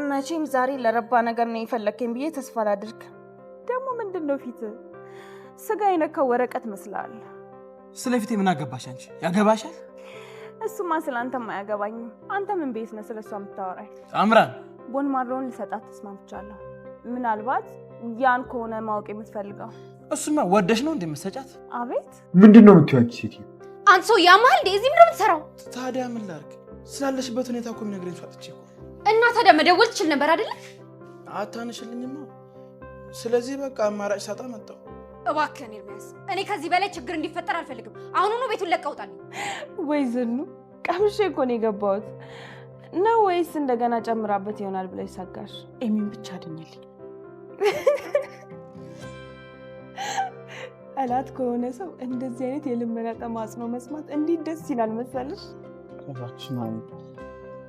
መቼም ዛሬ ለረባ ነገር ነው የፈለከኝ ብዬ ተስፋ ላድርግ። ደግሞ ምንድነው ፊት ስጋ የነካው ወረቀት መስላል። ስለፊቴ ምን አገባሽ አንቺ? ያገባሻል? እሱማ ስላንተም አያገባኝም። አንተ ምን ቤት ነህ ስለሷ የምታወራኝ? አምራን ቦን ማድረውን ልሰጣት ተስማምቻለሁ። ምናልባት ያን ከሆነ ማወቅ የምትፈልገው። እሱማ ወደሽ ነው እንደምትሰጫት? አቤት ምንድነው የምትይው አንቺ ሴትዮ? አንተ ሰው ያማል እንዴ? እዚህ ምንድነው የምትሰራው? ታዲያ ምን ላድርግ? ስላለሽበት ሁኔታ እኮ የሚነግረኝ ሰው አጥቼ እኮ። እና ታዲያ መደወል ትችል ነበር አይደለ? አታነሽልኝማ። ስለዚህ በቃ አማራጭ ሳጣ መጣሁ። እባክህን ኤርሚያስ፣ እኔ ከዚህ በላይ ችግር እንዲፈጠር አልፈልግም። አሁኑኑ ቤቱን ለቀውጣልኝ። ወይ ዝኑ ቀምሼ እኮ ነው የገባሁት ነው ወይስ እንደገና ጨምራበት ይሆናል ብለሽ ሰጋሽ? ኤሚን ብቻ አድኝልኝ። አላት ከሆነ ሰው እንደዚህ አይነት የልመና ተማጽኖ መስማት እንዴት ደስ ይላል መሰለሽ። እባክሽ ማለት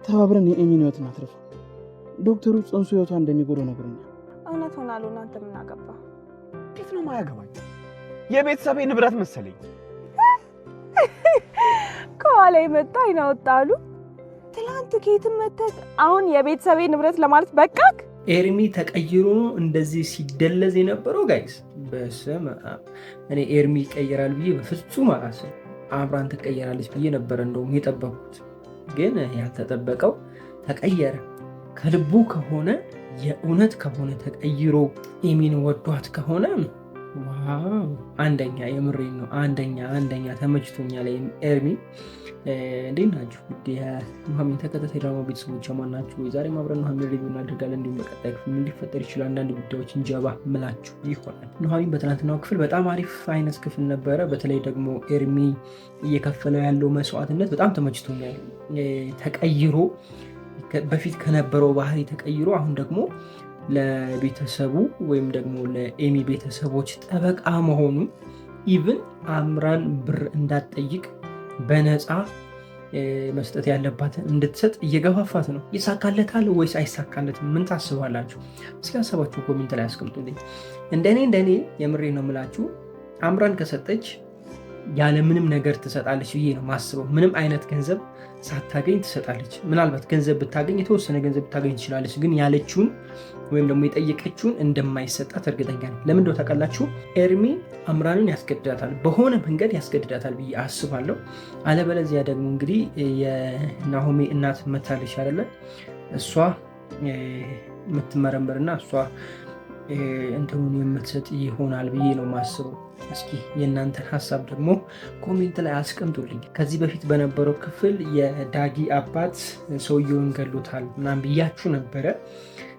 ተባብረን የኤሚን ህይወት እናትርፈው። ዶክተሩ ጽንሱ ህይወቷ እንደሚጎዳው ነግሮኛል። እውነት ሆናሉ። እናንተ ምን አገባ? እንዴት ነው ማያገባኝ? የቤተሰቤ ንብረት መሰለኝ። ከኋላ የመጣ አይናወጣሉ። ትላንት ከየትም መተህ አሁን የቤተሰቤ ንብረት ለማለት በቃክ? ኤርሚ ተቀይሮ ነው እንደዚህ ሲደለዝ የነበረው ጋይስ። በስመ አብ እኔ ኤርሚ ይቀየራል ብዬ በፍጹም አላሰብኩም። አምራን ትቀየራለች ብዬ ነበረ እንደውም የጠበቁት፣ ግን ያልተጠበቀው ተቀየረ። ከልቡ ከሆነ የእውነት ከሆነ ተቀይሮ ኤሚን ወዷት ከሆነ ዋው አንደኛ፣ የምሬን ነው አንደኛ ተመችቶኛል ኤርሚ። እንዴት ናችሁ? የኑሐሚን ተከታታይ ድራማ ቤተሰቦች ማን ናችሁ? ዛሬ አብረን ኑሐሚን ሪቪው እናደርጋለን። እንዲሁም በቀጣይ ክፍል ምን ሊፈጠር ይችላል አንዳንድ ጉዳዮች እንጀባ ምላችሁ ይሆናል። ኑሐሚን በትናንትናው ክፍል በጣም አሪፍ አይነት ክፍል ነበረ። በተለይ ደግሞ ኤርሚ እየከፈለው ያለው መስዋዕትነት በጣም ተመችቶኛል። ተቀይሮ በፊት ከነበረው ባህሪ ተቀይሮ አሁን ደግሞ ለቤተሰቡ ወይም ደግሞ ለኤሚ ቤተሰቦች ጠበቃ መሆኑ ኢቭን አምራን ብር እንዳትጠይቅ በነፃ መስጠት ያለባትን እንድትሰጥ እየገፋፋት ነው። ይሳካለታል ወይስ አይሳካለትም? ምን ታስባላችሁ? እስኪ ሀሳባችሁ ኮሜንት ላይ አስቀምጡልኝ። እንደኔ የምሬ ነው የምላችሁ አምራን ከሰጠች ያለምንም ነገር ትሰጣለች ብዬ ነው ማስበው። ምንም አይነት ገንዘብ ሳታገኝ ትሰጣለች። ምናልባት ገንዘብ ብታገኝ የተወሰነ ገንዘብ ብታገኝ ትችላለች፣ ግን ያለችውን ወይም ደግሞ የጠየቀችውን እንደማይሰጣት እርግጠኛ ነኝ። ለምንድነው ታውቃላችሁ? ኤርሚ አምራንን ያስገድዳታል፣ በሆነ መንገድ ያስገድዳታል ብዬ አስባለሁ። አለበለዚያ ደግሞ እንግዲህ የናሆሜ እናት መታለች አይደለ? እሷ የምትመረምርና እሷ እንትኑን የምትሰጥ ይሆናል ብዬ ነው ማስበው። እስኪ የእናንተን ሀሳብ ደግሞ ኮሜንት ላይ አስቀምጡልኝ። ከዚህ በፊት በነበረው ክፍል የዳጊ አባት ሰውየውን ገሎታል ምናምን ብያችሁ ነበረ።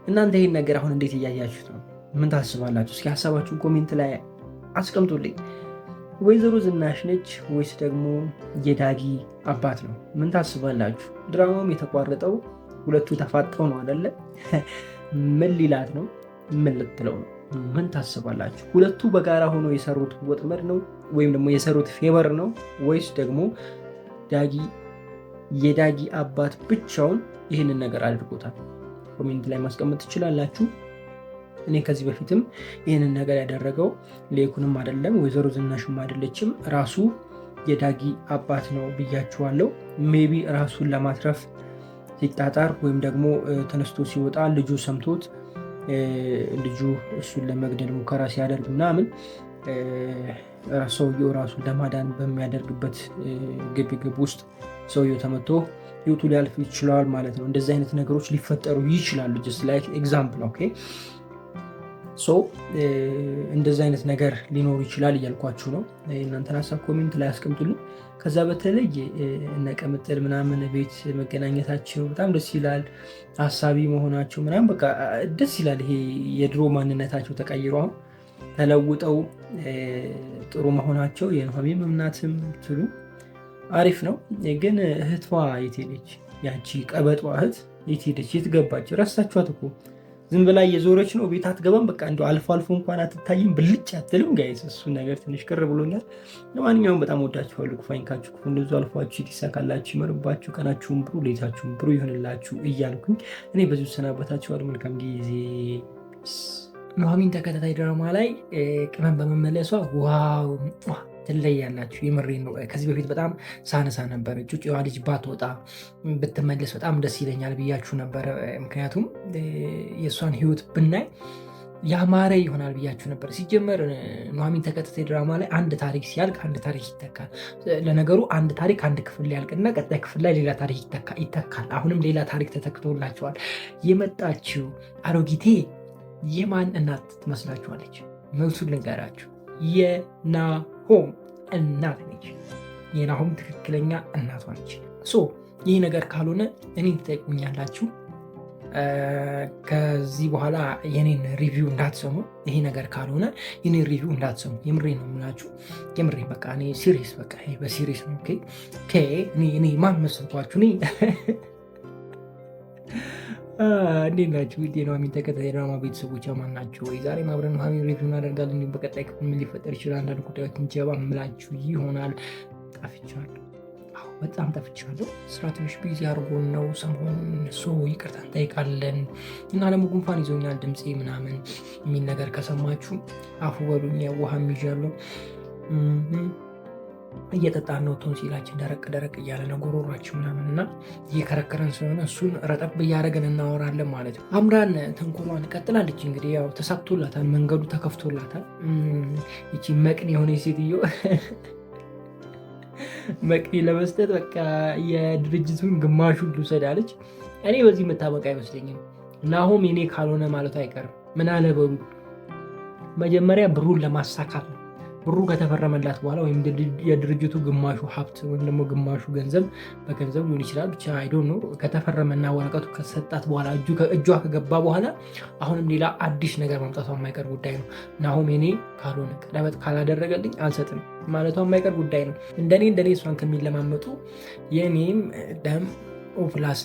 እናንተ ይህን ነገር አሁን እንዴት እያያችሁት ነው? ምን ታስባላችሁ? እስኪ ሀሳባችሁን ኮሜንት ላይ አስቀምጡልኝ። ወይዘሮ ዝናሽ ነች ወይስ ደግሞ የዳጊ አባት ነው? ምን ታስባላችሁ? ድራማውም የተቋረጠው ሁለቱ ተፋጠው ነው አይደለ? ምን ሊላት ነው? ምን ልትለው ነው? ምን ታስባላችሁ? ሁለቱ በጋራ ሆኖ የሰሩት ወጥመድ ነው ወይም ደግሞ የሰሩት ፌቨር ነው ወይስ ደግሞ የዳጊ አባት ብቻውን ይህንን ነገር አድርጎታል? ኮሜንት ላይ ማስቀመጥ ትችላላችሁ። እኔ ከዚህ በፊትም ይህንን ነገር ያደረገው ሌኩንም አይደለም ወይዘሮ ዝናሽም አይደለችም ራሱ የዳጊ አባት ነው ብያችኋለሁ። ሜቢ ራሱን ለማትረፍ ሲጣጣር ወይም ደግሞ ተነስቶ ሲወጣ ልጁ ሰምቶት ልጁ እሱን ለመግደል ሙከራ ሲያደርግ ምናምን ሰውየው ራሱን ለማዳን በሚያደርግበት ግብግብ ውስጥ ሰውየው ተመቶ ህይወቱ ሊያልፍ ይችላል ማለት ነው። እንደዚህ አይነት ነገሮች ሊፈጠሩ ይችላሉ። ጀስት ላይክ ኤግዛምፕል ኦኬ። ሶ እንደዚህ አይነት ነገር ሊኖሩ ይችላል እያልኳችሁ ነው። እናንተን ሀሳብ ኮሜንት ላይ አስቀምጡልኝ። ከዛ በተለይ እነ ቅምጥል ምናምን ቤት መገናኘታቸው በጣም ደስ ይላል። ሀሳቢ መሆናቸው ምናምን በቃ ደስ ይላል። ይሄ የድሮ ማንነታቸው ተቀይሮ አሁን ተለውጠው ጥሩ መሆናቸው የኑሐሚን እናትም ትሉ አሪፍ ነው። ግን እህቷ የት ሄደች? ያቺ ቀበጧ እህት የት ሄደች? የት ገባች? ረሳችኋት እኮ ዝም ብላ የዞረች ነው። ቤት አትገባም። በቃ እንደው አልፎ አልፎ እንኳን አትታይም፣ ብልጭ አትልም። ጋይስ እሱን ነገር ትንሽ ቅር ብሎኛል። ለማንኛውም በጣም ወዳችኋለሁ። ክፋይንካችሁ ክፉ እንደዙ አልፏችሁ ይሳካላችሁ፣ ይመርባችሁ፣ ቀናችሁን ብሩ፣ ሌታችሁን ብሩ ይሆንላችሁ እያልኩኝ እኔ በዚሁ ሰናበታችኋለሁ። መልካም ጊዜ። ኑሐሚን ተከታታይ ድራማ ላይ ቅመም በመመለሷ ዋው ትለያላችሁ። የምሬን ነው። ከዚህ በፊት በጣም ሳነሳ ነበረ ጩጬዋ ልጅ ባትወጣ ብትመለስ በጣም ደስ ይለኛል ብያችሁ ነበረ። ምክንያቱም የእሷን ህይወት ብናይ ያማረ ይሆናል ብያችሁ ነበር። ሲጀመር ኑሐሚን ተከታታይ ድራማ ላይ አንድ ታሪክ ሲያልቅ አንድ ታሪክ ይተካል። ለነገሩ አንድ ታሪክ አንድ ክፍል ላይ ያልቅና ቀጣይ ክፍል ላይ ሌላ ታሪክ ይተካል። አሁንም ሌላ ታሪክ ተተክቶላቸዋል። የመጣችው አሮጊቴ የማን እናት ትመስላችኋለች? መልሱን ልንገራችሁ። የናሆም እናት ነች። የናሆም ትክክለኛ እናቷ ነች። ይህ ነገር ካልሆነ እኔን ትጠይቁኛላችሁ። ከዚህ በኋላ የኔን ሪቪው እንዳትሰሙ። ይሄ ነገር ካልሆነ የኔን ሪቪው እንዳትሰሙ። የምሬ ነው የምላችሁ። የምሬ በቃ እኔ ሲሪየስ በቃ በሲሪየስ ነው። እኔ ማን መስልኳችሁ? እንዴት ናችሁ? የኑሐሚን ተከታታይ ድራማ ቤተሰቦች ማን ናቸው? ወይ ዛሬ አብረን ኑሐሚን ሪቪው እናደርጋለን። እንዲሁም በቀጣይ ክፍል ምን ሊፈጠር ይችላል አንዳንድ ጉዳዮችን ጀባ ምላችሁ ይሆናል። ጠፍቻለሁ፣ በጣም ጠፍቻለሁ። ስራ ትንሽ ቢዚ አድርጎን ነው ሰሞኑን። ይቅርታ እንጠይቃለን እና ደግሞ ጉንፋን ይዞኛል ድምፄ ምናምን የሚል ነገር ከሰማችሁ አፉ በሉኝ። ውሃም ይዣለሁ፣ እየጠጣን ነው። ቶንሲላችን ደረቅ እያለ ነው ጉሮሯችን ምናምን እና እየከረከረን ስለሆነ እሱን ረጠብ እያደረገን እናወራለን ማለት ነው። አምራን ተንኮሏን ቀጥላለች። እንግዲህ ያው ተሳክቶላታል፣ መንገዱ ተከፍቶላታል። ይቺ መቅን የሆነ ሴትዮ መቅኒ ለመስጠት በቃ የድርጅቱን ግማሹን ልውሰዳለች። እኔ በዚህ የምታበቃ አይመስለኝም። ናሆም የኔ ካልሆነ ማለቱ አይቀርም። ምን አለ በሉ መጀመሪያ ብሩን ለማሳካት ነው። ብሩ ከተፈረመላት በኋላ ወይም የድርጅቱ ግማሹ ሀብት ወይም ደግሞ ግማሹ ገንዘብ በገንዘብ ሊሆን ይችላል ብቻ አይዶ ነው ከተፈረመና ወረቀቱ ከሰጣት በኋላ እጇ ከገባ በኋላ አሁንም ሌላ አዲስ ነገር ማምጣቷ የማይቀር ጉዳይ ነው። ናሆም የኔ ካልሆነ ቀለበት ካላደረገልኝ አልሰጥም ማለቷ የማይቀር ጉዳይ ነው። እንደኔ እሷን ከሚለማመጡ የኔም ደም ኦፕላስ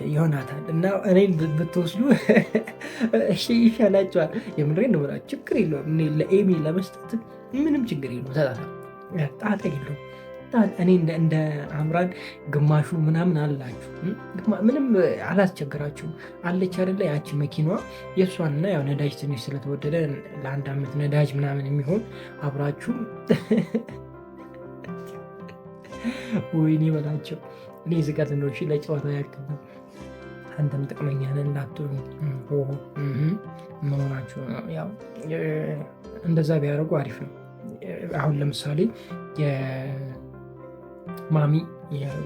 ይሆናታል እና እኔን ብትወስዱ ይሻላቸዋል። የምንሬ ነው። ችግር የለውም። ለኤሚ ለመስጠት ምንም ችግር የለውም። ጣጣ የለውም። እኔ እንደ አምራን ግማሹ ምናምን አላችሁ፣ ምንም አላስቸግራችሁም። አለች አይደለ ያቺ መኪናዋ የእሷንና ያው ነዳጅ ትንሽ ስለተወደደ ለአንድ ዓመት ነዳጅ ምናምን የሚሆን አብራችሁ ወይኔ በላቸው። እኔ ዝጋት ነው ለጨዋታ ያክል ነው። አንተም ጥቅመኛ ነህ እንዳትሆኑ መሆናችሁ ያው እንደዛ ቢያደርጉ አሪፍ ነው። አሁን ለምሳሌ የማሚ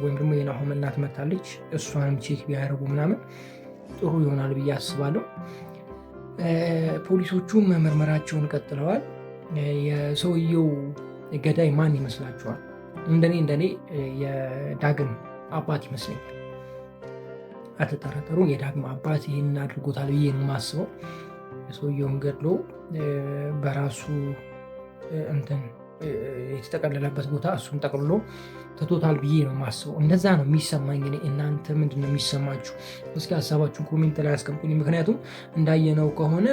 ወይም ደግሞ የናሆም እናት መታለች፣ እሷንም ቼክ ቢያደርጉ ምናምን ጥሩ ይሆናል ብዬ አስባለሁ። ፖሊሶቹም ምርመራቸውን ቀጥለዋል። የሰውየው ገዳይ ማን ይመስላችኋል? እንደኔ የዳግም አባት ይመስለኛል። አትጠራጠሩ፣ የዳግም አባት ይህን አድርጎታል ብዬ ነው የማስበው። ሰውየውን ገድሎ በራሱ እንትን የተጠቀለለበት ቦታ እሱን ጠቅልሎ ትቶታል ብዬ ነው የማስበው። እንደዛ ነው የሚሰማኝ። እናንተ ምንድን ነው የሚሰማችሁ? እስኪ ሀሳባችሁን ኮሜንት ላይ አስቀምጡኝ። ምክንያቱም እንዳየነው ከሆነ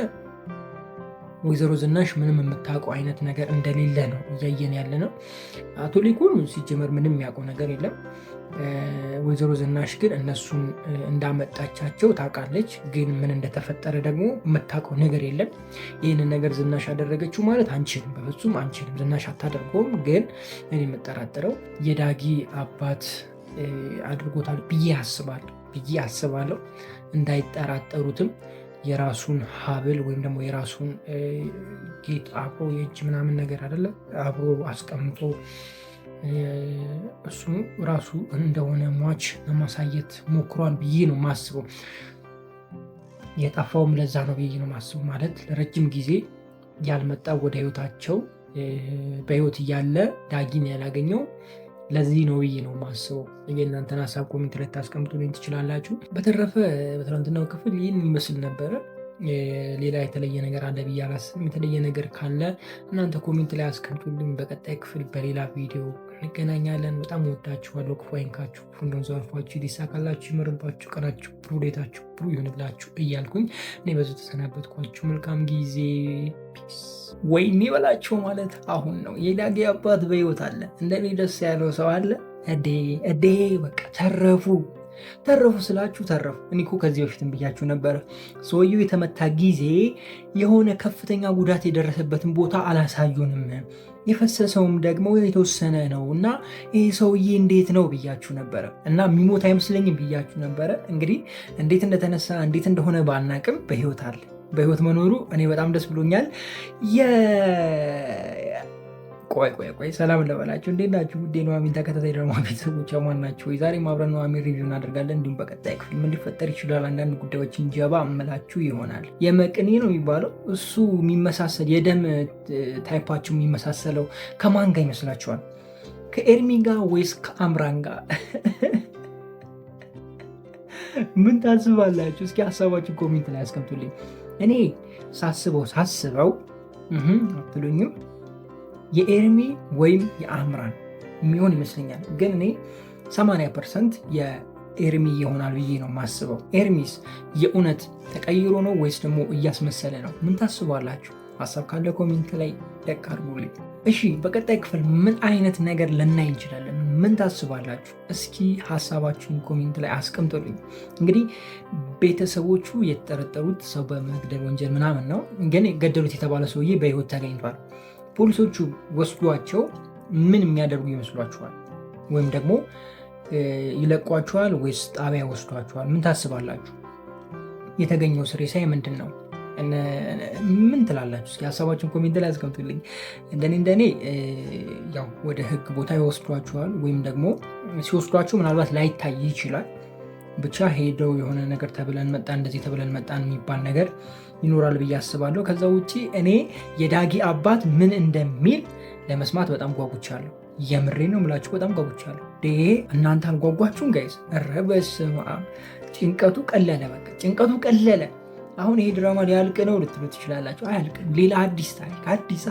ወይዘሮ ዝናሽ ምንም የምታውቀው አይነት ነገር እንደሌለ ነው እያየን ያለ ነው። አቶ ሊኩን ሲጀመር ምንም ያውቀው ነገር የለም። ወይዘሮ ዝናሽ ግን እነሱን እንዳመጣቻቸው ታውቃለች። ግን ምን እንደተፈጠረ ደግሞ የምታውቀው ነገር የለም። ይህንን ነገር ዝናሽ አደረገችው ማለት አንችልም፣ በፍጹም አንችልም። ዝናሽ አታደርገውም። ግን እኔ የምጠራጠረው የዳጊ አባት አድርጎታል ብዬ አስባለሁ። እንዳይጠራጠሩትም የራሱን ሀብል ወይም ደግሞ የራሱን ጌጥ አብሮ የእጅ ምናምን ነገር አይደለ አብሮ አስቀምጦ እሱ ራሱ እንደሆነ ሟች ለማሳየት ሞክሯል ብዬ ነው ማስበው። የጠፋውም ለዛ ነው ብዬ ነው ማስበው። ማለት ለረጅም ጊዜ ያልመጣ ወደ ህይወታቸው በህይወት እያለ ዳጊን ያላገኘው ለዚህ ነው ብዬ ነው ማስበው። የእናንተን ሀሳብ ኮሜንት ላይ ታስቀምጡልኝ ትችላላችሁ። በተረፈ በትናንትናው ክፍል ይህን ይመስል ነበረ። ሌላ የተለየ ነገር አለ ብዬ አላስብም። የተለየ ነገር ካለ እናንተ ኮሜንት ላይ አስቀምጡልኝ። በቀጣይ ክፍል በሌላ ቪዲዮ እንገናኛለን። በጣም ወዳችኋለሁ። ክፉ አይንካችሁ፣ ክፉ እንደንዘርፏችሁ፣ ሊሳካላችሁ፣ ይመርባችሁ፣ ቀናችሁ ብሩ፣ ሌታችሁ ብሩ ይሆንላችሁ እያልኩኝ እኔ በዚህ ተሰናበትኳችሁ። መልካም ጊዜ። ፒስ። ወይኔ በላቸው ማለት አሁን ነው። የዳጊ አባት በህይወት አለ። እንደኔ ደስ ያለው ሰው አለ? እዴ በቃ ተረፉ ስላችሁ ተረፉ። እኔ እኮ ከዚህ በፊትም ብያችሁ ነበረ። ሰውየው የተመታ ጊዜ የሆነ ከፍተኛ ጉዳት የደረሰበትን ቦታ አላሳዩንም። የፈሰሰውም ደግሞ የተወሰነ ነው እና ይህ ሰውዬ እንዴት ነው ብያችሁ ነበረ እና የሚሞት አይመስለኝም ብያችሁ ነበረ። እንግዲህ እንዴት እንደተነሳ እንዴት እንደሆነ ባናቅም በህይወት አለ። በህይወት መኖሩ እኔ በጣም ደስ ብሎኛል። ቆይ ሰላም ለበላችሁ። እንዴት ናችሁ? ውዴ ኑሐሚን ተከታታይ ድራማ ቤተሰቦች ማን ናቸው? ዛሬም አብረን ኑሐሚን ሪቪው እናደርጋለን። እንዲሁም በቀጣይ ክፍል ምን ሊፈጠር ይችላል አንዳንድ ጉዳዮችን ጀባ እምላችሁ ይሆናል። የመቅኔ ነው የሚባለው እሱ የሚመሳሰል የደም ታይፓችሁ የሚመሳሰለው ከማን ጋር ይመስላችኋል? ከኤርሚ ጋር ወይስ ከአምራን ጋር? ምን ታስባላችሁ? እስኪ ሀሳባችሁ ኮሜንት ላይ አስቀምጡልኝ። እኔ ሳስበው አትሉኝም? የኤርሚ ወይም የአምራን የሚሆን ይመስለኛል። ግን እኔ 80% የኤርሚ ይሆናል ብዬ ነው የማስበው። ኤርሚስ የእውነት ተቀይሮ ነው ወይስ ደግሞ እያስመሰለ ነው? ምን ታስባላችሁ? ሀሳብ ካለ ኮሜንት ላይ ደቅ አድርጉልኝ። እሺ በቀጣይ ክፍል ምን አይነት ነገር ልናይ እንችላለን? ምን ታስባላችሁ? እስኪ ሀሳባችሁን ኮሜንት ላይ አስቀምጡልኝ። እንግዲህ ቤተሰቦቹ የተጠረጠሩት ሰው በመግደል ወንጀል ምናምን ነው። ግን ገደሉት የተባለ ሰውዬ በህይወት ተገኝቷል። ፖሊሶቹ ወስዷቸው ምን የሚያደርጉ ይመስሏችኋል? ወይም ደግሞ ይለቋችኋል ወይስ ጣቢያ ወስዷችኋል? ምን ታስባላችሁ? የተገኘው ሬሳ ምንድን ነው? ምን ትላላችሁ? እስኪ ሀሳባችሁን ኮሜንት ላይ አስቀምጡልኝ። እንደኔ ያው ወደ ህግ ቦታ ይወስዷችኋል፣ ወይም ደግሞ ሲወስዷችሁ ምናልባት ላይታይ ይችላል። ብቻ ሄደው የሆነ ነገር ተብለን መጣን እንደዚህ ተብለን መጣን የሚባል ነገር ይኖራል ብዬ አስባለሁ። ከዛ ውጭ እኔ የዳጊ አባት ምን እንደሚል ለመስማት በጣም ጓጉቻለሁ። የምሬ ነው የምላችሁ፣ በጣም ጓጉቻለሁ። እናንተ አልጓጓችሁም ጋይስ? ኧረ በስመ አብ ጭንቀቱ ቀለለ፣ በቃ ጭንቀቱ ቀለለ። አሁን ይሄ ድራማ ሊያልቅ ነው ልትሉ ትችላላችሁ። አያልቅም። ሌላ አዲስ ታሪክ አዲስ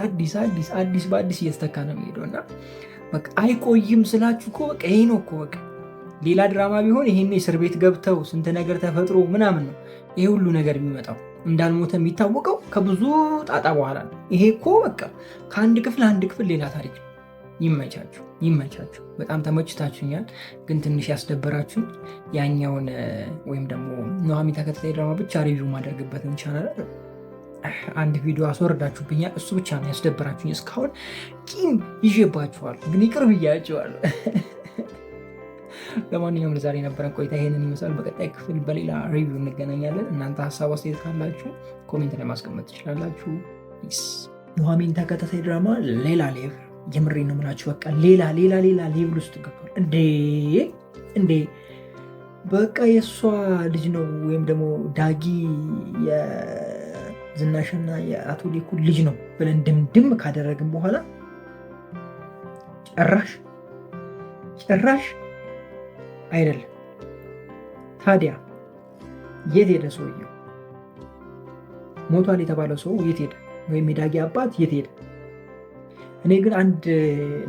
በአዲስ እየተተካ ነው የሚሄደው እና በቃ አይቆይም ስላችሁ እኮ በቃ ይሄ ነው እኮ በቃ ሌላ ድራማ ቢሆን ይሄኔ እስር ቤት ገብተው ስንት ነገር ተፈጥሮ ምናምን ነው ይሄ ሁሉ ነገር የሚመጣው። እንዳልሞተ የሚታወቀው ከብዙ ጣጣ በኋላ ነው። ይሄ እኮ በቃ ከአንድ ክፍል አንድ ክፍል ሌላ ታሪክ ነው። ይመቻችሁ። በጣም ተመችታችሁኛል። ግን ትንሽ ያስደበራችሁኝ ያኛውን ወይም ደግሞ ኑሐሚን ተከታታይ ድራማ ብቻ ሪቪው ማደርግበትን ቻናል አንድ ቪዲዮ አስወርዳችሁብኛል። እሱ ብቻ ነው ያስደበራችሁኝ። እስካሁን ቂም ይዤባችኋል፣ ግን ይቅር ብያችኋለሁ። ለማንኛውም ለዛሬ የነበረን ቆይታ ይሄንን ይመስላል። በቀጣይ ክፍል በሌላ ሪቪው እንገናኛለን። እናንተ ሀሳብ አስተያየት ካላችሁ ኮሜንት ላይ ማስቀመጥ ትችላላችሁ። ኑሐሚን ተከታታይ ድራማ ሌላ ሌቭል፣ የምሬ ነው የምላችሁ። በቃ ሌላ ሌቭል ውስጥ ገብቷል። እንዴ በቃ የእሷ ልጅ ነው ወይም ደግሞ ዳጊ የዝናሽና የአቶ ሌኩ ልጅ ነው ብለን ድምድም ካደረግን በኋላ ጭራሽ አይደለም። ታዲያ የት ሄደ ሰውየው? ሞቷል የተባለው ሰው የት ሄደ? ወይም የዳጊ አባት የት ሄደ? እኔ ግን አንድ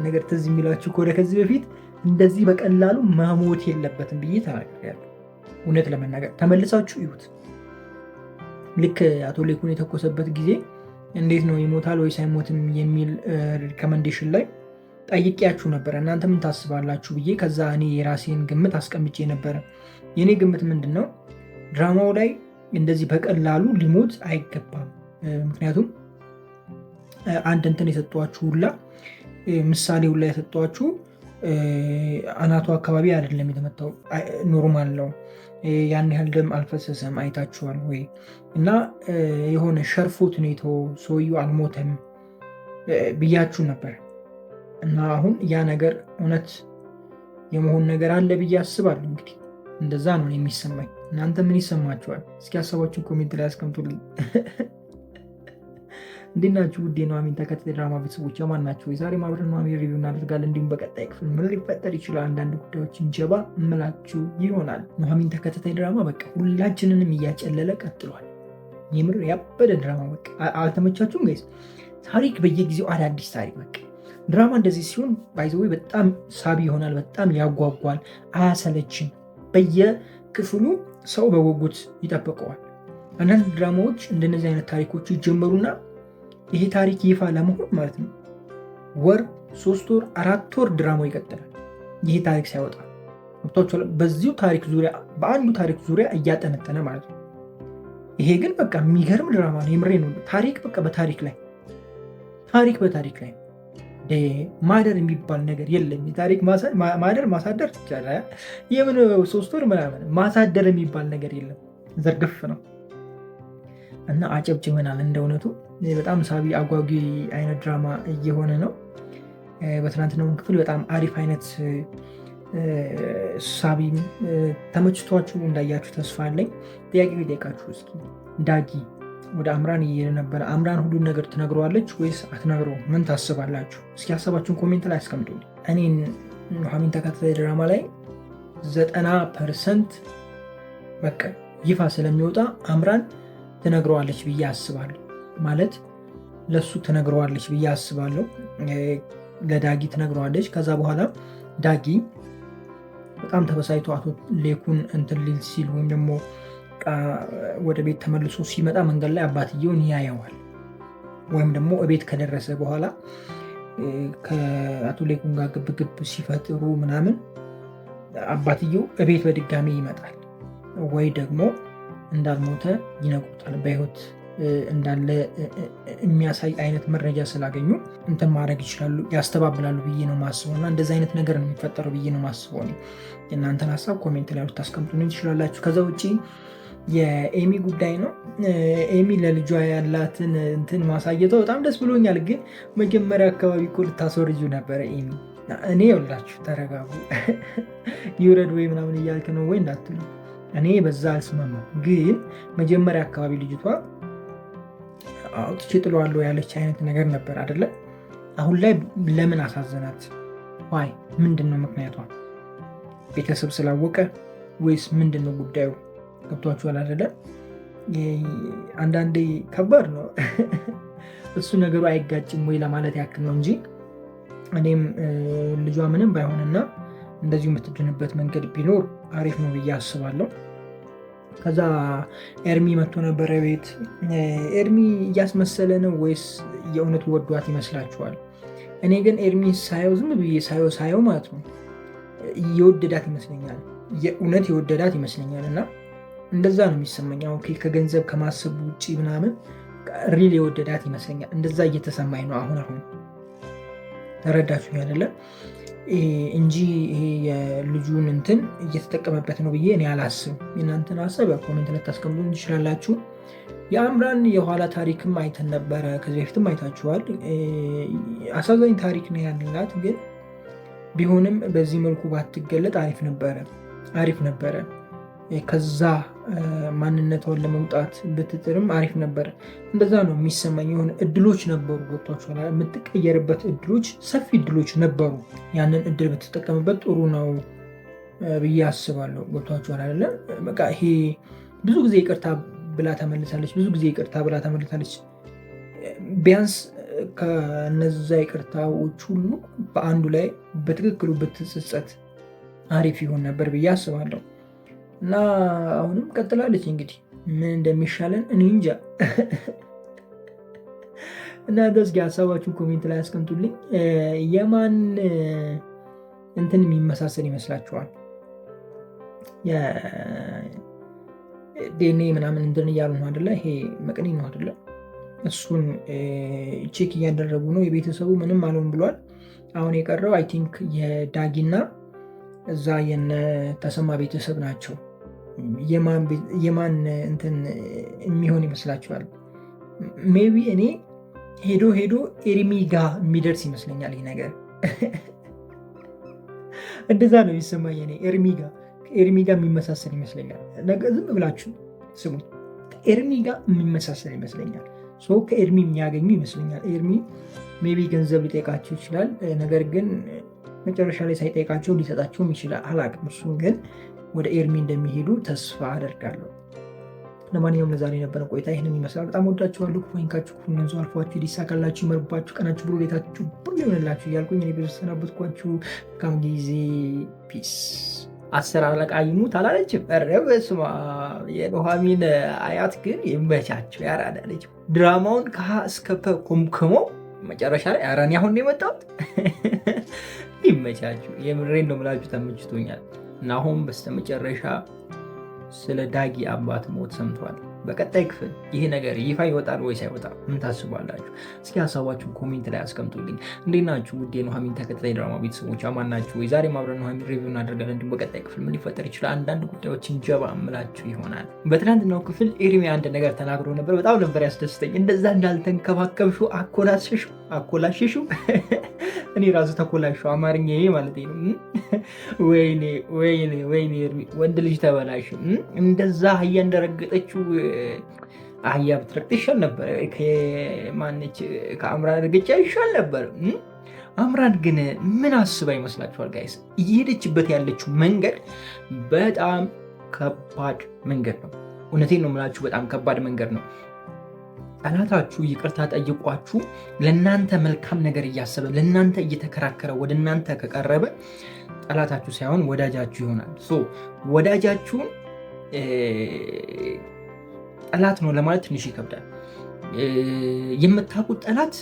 ነገር ትዝ የሚላችሁ ከወደ ከዚህ በፊት እንደዚህ በቀላሉ መሞት የለበትም ብዬ ተናግሬያለሁ። እውነት ለመናገር ተመልሳችሁ ይሁት ልክ አቶ ሌኩን የተኮሰበት ጊዜ እንዴት ነው ይሞታል ወይስ አይሞትም የሚል ሪኮመንዴሽን ላይ ጠይቄያችሁ ነበረ። እናንተ ምን ታስባላችሁ ብዬ ከዛ እኔ የራሴን ግምት አስቀምጬ ነበረ። የእኔ ግምት ምንድን ነው? ድራማው ላይ እንደዚህ በቀላሉ ሊሞት አይገባም። ምክንያቱም አንድ እንትን የሰጧችሁ ሁላ ምሳሌ ሁላ የሰጧችሁ አናቱ አካባቢ አይደለም የተመታው፣ ኖርማል ነው። ያን ያህል ደም አልፈሰሰም። አይታችኋል ወይ? እና የሆነ ሸርፎት ነው የተወው፣ ሰውየው አልሞተም ብያችሁ ነበር። እና አሁን ያ ነገር እውነት የመሆን ነገር አለ ብዬ አስባለሁ። እንግዲህ እንደዛ ነው የሚሰማኝ። እናንተ ምን ይሰማችኋል? እስኪ ሀሳባችሁን ኮሜንት ላይ አስቀምጡልኝ። እንዴት ናችሁ? ውዴ ኑሐሚን ተከታታይ ድራማ ቤተሰቦች የማን ናቸው? የዛሬ ማብረን ኑሐሚን ሪቪው እናደርጋለን። እንዲሁም በቀጣይ ክፍል ምን ሊፈጠር ይችላል አንዳንድ ጉዳዮችን ጀባ እምላችሁ ይሆናል። ኑሐሚን ተከታታይ ድራማ በቃ ሁላችንንም እያጨለለ ቀጥሏል። የምር ያበደ ድራማ በቃ አልተመቻችሁም ጋይስ? ታሪክ በየጊዜው አዳዲስ ታሪክ በቃ ድራማ እንደዚህ ሲሆን ባይዘዌ በጣም ሳቢ ይሆናል። በጣም ያጓጓል፣ አያሰለችም። በየክፍሉ ሰው በጉጉት ይጠብቀዋል። አንዳንድ ድራማዎች እንደነዚህ አይነት ታሪኮች ይጀመሩና ይሄ ታሪክ ይፋ ለመሆን ማለት ነው 1 ወር 3 ወር 4 ወር ድራማው ይቀጥላል። ይሄ ታሪክ ሳይወጣ በዚሁ ታሪክ ዙሪያ በአንዱ ታሪክ ዙሪያ እያጠነጠነ ማለት ነው። ይሄ ግን በቃ የሚገርም ድራማ ነው። የምሬ ነው። ታሪክ በቃ በታሪክ ላይ ማደር የሚባል ነገር የለም። የታሪክ ማደር ማሳደር ይቻላል። የምን 3 ወር ምናምን ማሳደር የሚባል ነገር የለም። ዘርግፍ ነው እና አጨብጭበናል። እንደ እውነቱ በጣም ሳቢ አጓጊ አይነት ድራማ እየሆነ ነው። በትናንትናው ክፍል በጣም አሪፍ አይነት ሳቢም ተመችቷችሁ እንዳያችሁ ተስፋ አለኝ። ጥያቄ ቢጠይቃችሁ እስኪ ዳጊ ወደ አምራን እየሄደ ነበረ። አምራን ሁሉን ነገር ትነግረዋለች ወይስ አትነግረውም? ምን ታስባላችሁ? እስኪ ሀሳባችሁን ኮሜንት ላይ አስቀምጡልኝ። እኔን ኑሐሚን ተከታታይ ድራማ ላይ 90% በቃ ይፋ ስለሚወጣ አምራን ትነግረዋለች ብዬ አስባለሁ። ማለት ለሱ ትነግረዋለች ብዬ አስባለሁ። ለዳጊ ትነግረዋለች። ከዛ በኋላ ዳጊ በጣም ተበሳይቶ አቶ ሌኩን እንትን ሊል ሲል ወይም ደግሞ ወደ ቤት ተመልሶ ሲመጣ መንገድ ላይ አባትየውን ያየዋል። ወይም ደግሞ እቤት ከደረሰ በኋላ ከአቶ ሌኩን ጋር ግብግብ ሲፈጥሩ ምናምን አባትየው እቤት በድጋሚ ይመጣል። ወይ ደግሞ እንዳልሞተ ይነግሩታል። በህይወት እንዳለ የሚያሳይ አይነት መረጃ ስላገኙ እንትን ማድረግ ይችላሉ፣ ያስተባብላሉ ብዬ ነው ማስበው እና እንደዚህ አይነት ነገር ነው የሚፈጠረው ብዬ ነው ማስበው። የእናንተን ሀሳብ ኮሜንት ላይ ልታስቀምጡልኝ ትችላላችሁ። ከዛ ውጭ የኤሚ ጉዳይ ነው። ኤሚ ለልጇ ያላትን እንትን ማሳየቷ በጣም ደስ ብሎኛል። ግን መጀመሪያ አካባቢ እኮ ልታስወርጁ ነበረ ኤሚ። እኔ ይኸውላችሁ ተረጋጉ፣ ይውረድ ወይ ምናምን እያልክ ነው ወይ እንዳትሉ፣ እኔ በዛ አልስማማም። ግን መጀመሪያ አካባቢ ልጅቷ አውጥቼ ጥለዋለሁ ያለች አይነት ነገር ነበር አይደለ? አሁን ላይ ለምን አሳዘናት? ዋይ ምንድን ነው ምክንያቷ? ቤተሰብ ስላወቀ ወይስ ምንድን ነው ጉዳዩ? ገብቷችኋል አይደለ? አንዳንዴ ከባድ ነው እሱ ነገሩ አይጋጭም ወይ ለማለት ያክል ነው እንጂ እኔም ልጇ ምንም ባይሆንና እንደዚሁ የምትድንበት መንገድ ቢኖር አሪፍ ነው ብዬ አስባለሁ። ከዛ ኤርሚ መጥቶ ነበረ ቤት። ኤርሚ እያስመሰለ ነው ወይስ የእውነት ወዷት ይመስላችኋል? እኔ ግን ኤርሚ ሳየው ዝም ብዬ ሳየው ማለት ነው የወደዳት ይመስለኛል፣ የእውነት የወደዳት ይመስለኛል። እና እንደዛ ነው የሚሰማኝ። አሁን ከገንዘብ ከማሰብ ውጭ ምናምን ሪል የወደዳት ይመስለኛል። እንደዛ እየተሰማኝ ነው አሁን ተረዳችሁ አይደለም? እንጂ ይሄ የልጁን እንትን እየተጠቀመበት ነው ብዬ እኔ አላስብም። የእናንተን ሀሳብ ኮሜንት ላይ ታስቀምጡ ትችላላችሁ። የአምራን የኋላ ታሪክም አይተን ነበረ፣ ከዚህ በፊትም አይታችኋል። አሳዛኝ ታሪክ ነው ያላት፣ ግን ቢሆንም በዚህ መልኩ ባትገለጥ አሪፍ ነበረ። ከዛ ማንነቷን ለመውጣት ብትጥርም አሪፍ ነበረ። እንደዛ ነው የሚሰማኝ። የሆነ እድሎች ነበሩ፣ ገብቷችኋል? የምትቀየርበት እድሎች፣ ሰፊ እድሎች ነበሩ። ያንን እድል ብትጠቀምበት ጥሩ ነው ብዬ አስባለሁ። ገብቷችኋል አይደለም? በቃ ይሄ ብዙ ጊዜ ይቅርታ ብላ ተመልሳለች። ቢያንስ ከነዛ ይቅርታዎች ሁሉ በአንዱ ላይ በትክክሉ ብትጸጸት አሪፍ ይሆን ነበር ብዬ አስባለሁ። እና አሁንም ቀጥላለች። እንግዲህ ምን እንደሚሻለን እኔ እንጃ። እና እስኪ ሀሳባችሁን ኮሜንት ላይ አስቀምጡልኝ። የማን እንትን የሚመሳሰል ይመስላችኋል? ዴኔ ምናምን እንትን እያሉ ነው አይደለ? ይሄ መቅኒ ነው አይደለ? እሱን ቼክ እያደረጉ ነው። የቤተሰቡ ምንም አልሆን ብሏል። አሁን የቀረው አይ ቲንክ የዳጊና እዛ የነ ተሰማ ቤተሰብ ናቸው። የማን እንትን የሚሆን ይመስላችኋል? ሜቢ እኔ ሄዶ ኤርሚ ጋር የሚደርስ ይመስለኛል ይህ ነገር። እንደዛ ነው የሚሰማኝ እኔ። ኤርሚ ጋር የሚመሳሰል ይመስለኛል። ዝም ብላችሁ ስሙ። ኤርሚ ጋር የሚመሳሰል ይመስለኛል። ከኤርሚ የሚያገኙ ይመስለኛል። ኤርሚ ሜቢ ገንዘብ ሊጠይቃቸው ይችላል። ነገር ግን መጨረሻ ላይ ሳይጠይቃቸው ሊሰጣቸውም ይችላል። አላቅም። እሱን ግን ወደ ኤርሚ እንደሚሄዱ ተስፋ አደርጋለሁ። ለማንኛውም ለዛሬ የነበረ ቆይታ ይህንን ይመስላል። በጣም ወዳችኋለሁ። ወይንካችሁ ክፉ መንዙ አልፏችሁ ዲሳካላችሁ ይመርባችሁ፣ ቀናችሁ ብሎ ሌታችሁ ብሎ ይሆንላችሁ እያልኩኝ እኔ በተሰናበትኳችሁ መልካም ጊዜ። ፒስ። 10 አለቃ ይሙት አላለችም። ኧረ በስመ አብ። የኑሐሚን አያት ግን ይመቻቸው። ያራዳ ልጅ ድራማውን ከሀ እስከ ፐ ኮምክመው መጨረሻ ላይ ኧረ እኔ አሁን የመጣሁት ይመቻችሁ። የምሬን ነው የምላችሁ፣ ተመችቶኛል። እና አሁን በስተመጨረሻ ስለ ዳጊ አባት ሞት ሰምቷል። በቀጣይ ክፍል ይሄ ነገር ይፋ ይወጣል ወይስ አይወጣም? ምን ታስባላችሁ? እስኪ ሀሳባችሁን ኮሜንት ላይ አስቀምጡልኝ። እንዴት ናችሁ ውድ የኑሐሚን ተከታታይ ድራማ ቤተሰቦች አማን ናችሁ ወይ? ዛሬ አብረን ኑሐሚን ሪቪው እናደርጋለን። እንዲሁም በቀጣይ ክፍል ምን ሊፈጠር ይችላል አንዳንድ ጉዳዮችን ጀባ እምላችሁ ይሆናል። በትናንትናው ክፍል ኤርሚ አንድ ነገር ተናግሮ ነበር። በጣም ነበር ያስደስተኝ። እንደዛ እንዳልተንከባከብሽው አኮላሽሹ እኔ ራሱ ተኮላሹ አማርኛ ማለት ነው። ወይኔ ኤርሚ ወንድ ልጅ ተበላሽ። እንደዛ አህያ እንደረገጠችው አህያ ብትረግጥ ይሻል ነበር። ከማነች ከአምራን እርግጫ ይሻል ነበር። አምራን ግን ምን አስባ ይመስላችኋል ጋይስ? እየሄደችበት ያለችው መንገድ በጣም ከባድ መንገድ ነው። እውነቴን ነው የምላችሁ፣ በጣም ከባድ መንገድ ነው። ጠላታችሁ ይቅርታ ጠይቋችሁ ለእናንተ መልካም ነገር እያሰበ ለእናንተ እየተከራከረ ወደ እናንተ ከቀረበ ጠላታችሁ ሳይሆን ወዳጃችሁ ይሆናል። ወዳጃችሁን ጠላት ነው ለማለት ትንሽ ይከብዳል። የምታውቁት ጠላት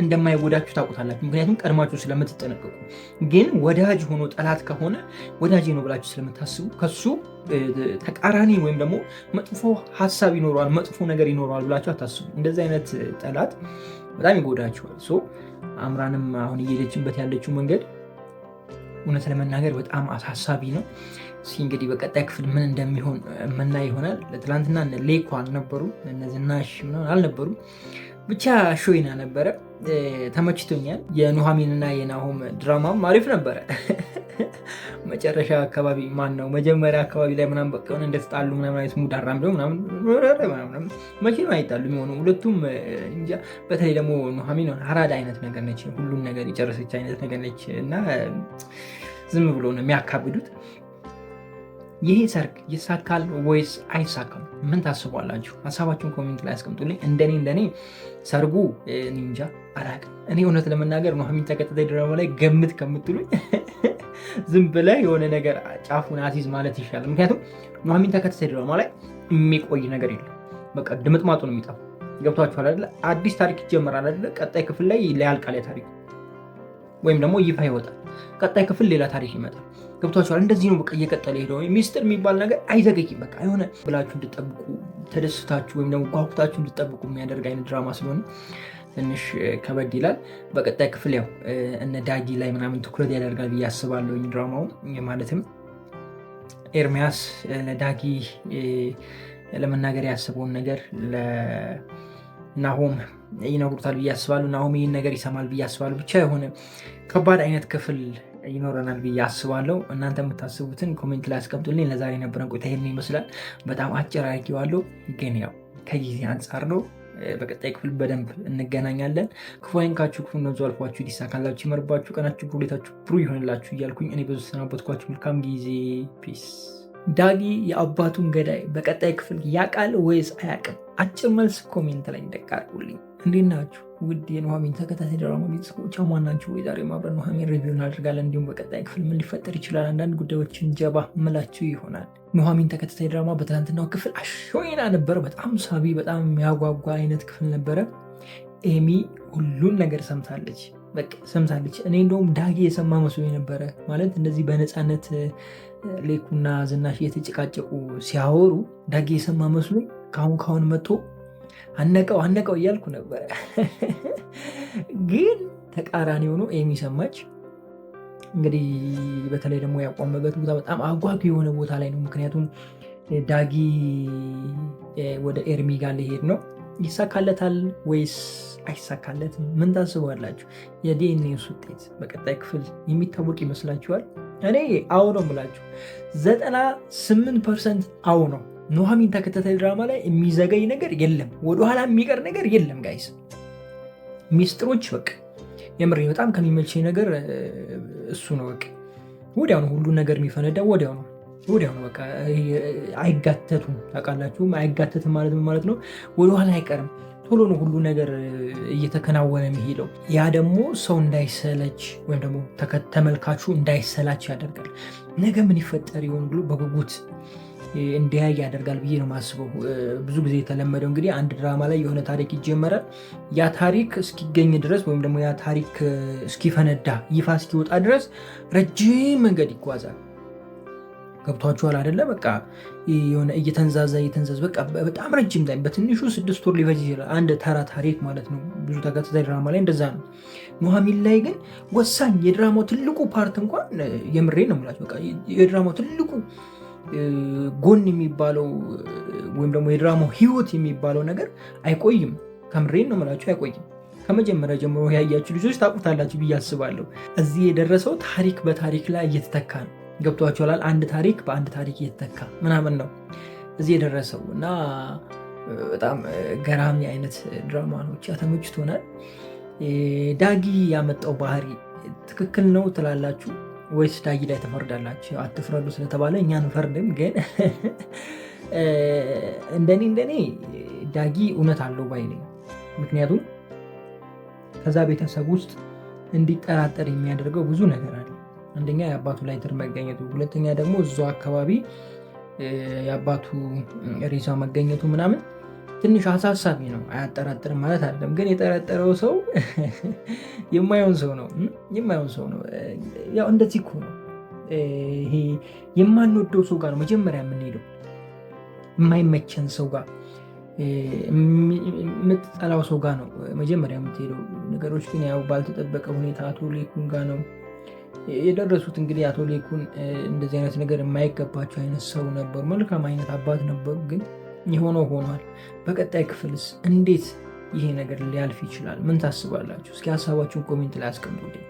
እንደማይጎዳችሁ ታውቁታላችሁ፣ ምክንያቱም ቀድማችሁ ስለምትጠነቀቁ። ግን ወዳጅ ሆኖ ጠላት ከሆነ ወዳጅ ነው ብላችሁ ስለምታስቡ ከሱ ተቃራኒ ወይም ደግሞ መጥፎ ሀሳብ ይኖረዋል፣ መጥፎ ነገር ይኖረዋል ብላችሁ አታስቡ። እንደዚህ አይነት ጠላት በጣም ይጎዳችኋል። አምራንም አሁን እየሄደችበት ያለችው መንገድ እውነት ለመናገር በጣም አሳሳቢ ነው። እንግዲህ በቀጣይ ክፍል ምን እንደሚሆን የምናይ ይሆናል። ትናንትና ሌኮ አልነበሩም፣ እነዝናሽ አልነበሩም። ብቻ ሾይና ነበረ፣ ተመችቶኛል። የኑሐሚንና የናሆም ድራማም አሪፍ ነበረ። መጨረሻ አካባቢ መጀመሪያ አካባቢ ላይ ምናምን በቃ እንደተጣሉ ምናምን አይነት ሙድ አራምደው ምናምን መቼም አይጣሉ የሚሆኑ ሁለቱም እንጃ። በተለይ ደግሞ ኑሐሚን አራዳ አይነት ነገር ነች፣ ሁሉም ነገር የጨረሰች አይነት ነገር ነች እና ዝም ብሎ ነው የሚያካብዱት። ይሄ ሰርግ ይሳካል ወይስ አይሳካም? ምን ታስቧላችሁ? ሀሳባችሁን ኮሜንት ላይ አስቀምጡልኝ። እንደኔ ሰርጉ እንጃ አላውቅም። እኔ እውነት ለመናገር ኑሐሚን ተከታታይ ድራማ ላይ ገምት ከምትሉኝ ዝም ብለህ የሆነ ነገር ጫፉን አሲዝ ማለት ይሻላል። ምክንያቱም ኑሐሚን ተከታታይ ድራማ ላይ የሚቆይ ነገር የለም። በቃ ድምጥማጡ ነው የሚጠፋው። ገብቷችኋል አይደለ? አዲስ ታሪክ ይጀምራል አይደለ? ቀጣይ ክፍል ላይ ሊያልቃል ታሪክ ወይም ደግሞ ይፋ ይወጣል። ቀጣይ ክፍል ሌላ ታሪክ ይመጣል። ገብቷችኋል? እንደዚህ ነው በቃ እየቀጠለ ሄደው። ሚስጥር የሚባል ነገር አይዘገይም። በቃ የሆነ ብላችሁ እንድጠብቁ ተደስታችሁ ወይም ደግሞ ጓጉታችሁ እንድጠብቁ የሚያደርግ አይነት ድራማ ስለሆነ ትንሽ ከበድ ይላል። በቀጣይ ክፍል ያው እነ ዳጊ ላይ ምናምን ትኩረት ያደርጋል ብዬ አስባለሁ ድራማው። ማለትም ኤርሚያስ ለዳጊ ለመናገር ያስበውን ነገር ለናሆም ይነግሩታል ብዬ አስባለሁ። ናሆም ይህን ነገር ይሰማል ብዬ አስባለሁ። ብቻ የሆነ ከባድ አይነት ክፍል ይኖረናል ብዬ አስባለሁ። እናንተ የምታስቡትን ኮሜንት ላይ አስቀምጡልኝ። ለዛሬ የነበረን ቆይታ ይሄን ይመስላል። በጣም አጭር አድርጌዋለሁ፣ ግን ያው ከጊዜ አንጻር ነው። በቀጣይ ክፍል በደንብ እንገናኛለን። ክፉ አይንካችሁ፣ ክፉ ነዙ አልፏችሁ፣ ይሳካላችሁ፣ ይመርባችሁ፣ ቀናችሁ ብሩሌታችሁ ብሩ ይሆንላችሁ እያልኩኝ እኔ ብዙ ሰናበትኳችሁ። መልካም ጊዜ። ፒስ። ዳጊ የአባቱን ገዳይ በቀጣይ ክፍል ያውቃል ወይስ አያውቅም? አጭር መልስ ኮሜንት ላይ እንደቃርጉልኝ። እንዴት ናችሁ ውድ የኑሐሚን ተከታታይ ድራማ ቤተሰቦች አማን ናችሁ ወይ? ዛሬ አብረን ኑሐሚን ሪቪው እናደርጋለን። እንዲሁም በቀጣይ ክፍል ምን ሊፈጠር ይችላል አንዳንድ ጉዳዮችን ጀባ እምላችሁ ይሆናል። ኑሐሚን ተከታታይ ድራማ በትናንትናው ክፍል አሾይና ነበረ። በጣም ሳቢ፣ በጣም የሚያጓጓ አይነት ክፍል ነበረ። ኤሚ ሁሉን ነገር ሰምታለች። እኔ እንደውም ዳጊ የሰማ መስሎኝ ነበረ። ማለት እንደዚህ በነፃነት ሌኩና ዝናሽ እየተጨቃጨቁ ሲያወሩ ዳጊ የሰማ መስሎኝ ካሁን መጥቶ አነቀው እያልኩ ነበረ። ግን ተቃራኒ ሆኖ ኤሚ ሰማች። እንግዲህ በተለይ ደግሞ ያቋመበት ቦታ በጣም አጓጊ የሆነ ቦታ ላይ ነው። ምክንያቱም ዳጊ ወደ ኤርሚ ጋር ሊሄድ ነው። ይሳካለታል ወይስ አይሳካለትም? ምን ታስባላችሁ? የዲኤንኤ ውጤት በቀጣይ ክፍል የሚታወቅ ይመስላችኋል? እኔ አዎ ነው የምላችሁ። 98% አዎ ነው። ኑሐሚን ተከታታይ ድራማ ላይ የሚዘገይ ነገር የለም፣ ወደኋላ የሚቀር ነገር የለም ጋይስ። ሚስጥሮች በቃ የምሬ በጣም ከሚመቸኝ ነገር እሱ ነው። በቃ ወዲያው ነው ሁሉ ነገር የሚፈነዳ፣ ወዲያው ነው በቃ አይጋተቱም። ታውቃላችሁም አይጋተትም ማለት ነው ወደኋላ አይቀርም። ቶሎ ነው ሁሉ ነገር እየተከናወነ የሚሄደው። ያ ደግሞ ሰው እንዳይሰለች ወይም ደግሞ ተመልካቹ እንዳይሰላች ያደርጋል። ነገ ምን ይፈጠር ይሆን ብሎ በጉጉት እንዲያይ ያደርጋል ብዬ ነው የማስበው። ብዙ ጊዜ የተለመደው እንግዲህ አንድ ድራማ ላይ የሆነ ታሪክ ይጀመራል። ያ ታሪክ እስኪገኝ ድረስ ወይም ደግሞ ያ ታሪክ እስኪፈነዳ ይፋ እስኪወጣ ድረስ ረጅም መንገድ ይጓዛል። ገብቷችኋል አይደለ? በቃ የሆነ እየተንዛዛ በቃ በጣም ረጅም ታይም በትንሹ 6 ወር ሊፈጅ ይችላል። አንድ ተራ ታሪክ ማለት ነው። ብዙ ተከታታይ ድራማ ላይ እንደዛ ነው። ኑሐሚን ላይ ግን ወሳኝ የድራማው ትልቁ ፓርት እንኳን የምሬ ነው የምላችሁ በቃ የድራማው ትልቁ ጎን የሚባለው ወይም ደግሞ የድራማው ህይወት የሚባለው ነገር አይቆይም። ከምሬን ነው የምላችሁ አይቆይም። ከመጀመሪያ ጀምሮ ያያችሁ ልጆች ታውቁታላችሁ ብዬ አስባለሁ። እዚህ የደረሰው ታሪክ በታሪክ ላይ እየተተካ ነው። ገብቷችኋል? አንድ ታሪክ በአንድ ታሪክ እየተተካ ምናምን ነው እዚህ የደረሰው እና በጣም ገራሚ አይነት ድራማ ነው። ተመችቶናል። ዳጊ ያመጣው ባህሪ ትክክል ነው ትላላችሁ ወይስ ዳጊ ላይ ተፈርዳላችሁ? አትፍረዱ ስለተባለ እኛ አንፈርድም፣ ግን እንደኔ ዳጊ እውነት አለው ባይ ነኝ። ምክንያቱም ከዛ ቤተሰብ ውስጥ እንዲጠራጠር የሚያደርገው ብዙ ነገር አለ። አንደኛ የአባቱ ላይ ትር መገኘቱ፣ ሁለተኛ ደግሞ እዛው አካባቢ የአባቱ ሬሳ መገኘቱ ምናምን ትንሽ አሳሳቢ ነው። አያጠራጥርም ማለት አይደለም፣ ግን የጠረጠረው ሰው የማይሆን ሰው ነው። ያው እንደዚህ እኮ ነው። ይሄ የማንወደው ሰው ጋር ነው መጀመሪያ የምንሄደው፣ የማይመቸን ሰው ጋር፣ የምትጠላው ሰው ጋር ነው መጀመሪያ የምትሄደው። ነገሮች ግን ያው ባልተጠበቀ ሁኔታ አቶ ሌኩን ጋር ነው የደረሱት። እንግዲህ አቶ ሌኩን እንደዚህ አይነት ነገር የማይገባቸው አይነት ሰው ነበሩ፣ መልካም አይነት አባት ነበሩ፣ ግን የሆነው ሆኗል። በቀጣይ ክፍልስ እንዴት ይሄ ነገር ሊያልፍ ይችላል? ምን ታስባላችሁ? እስኪ ሀሳባችሁን ኮሜንት ላይ አስቀምጡልኝ።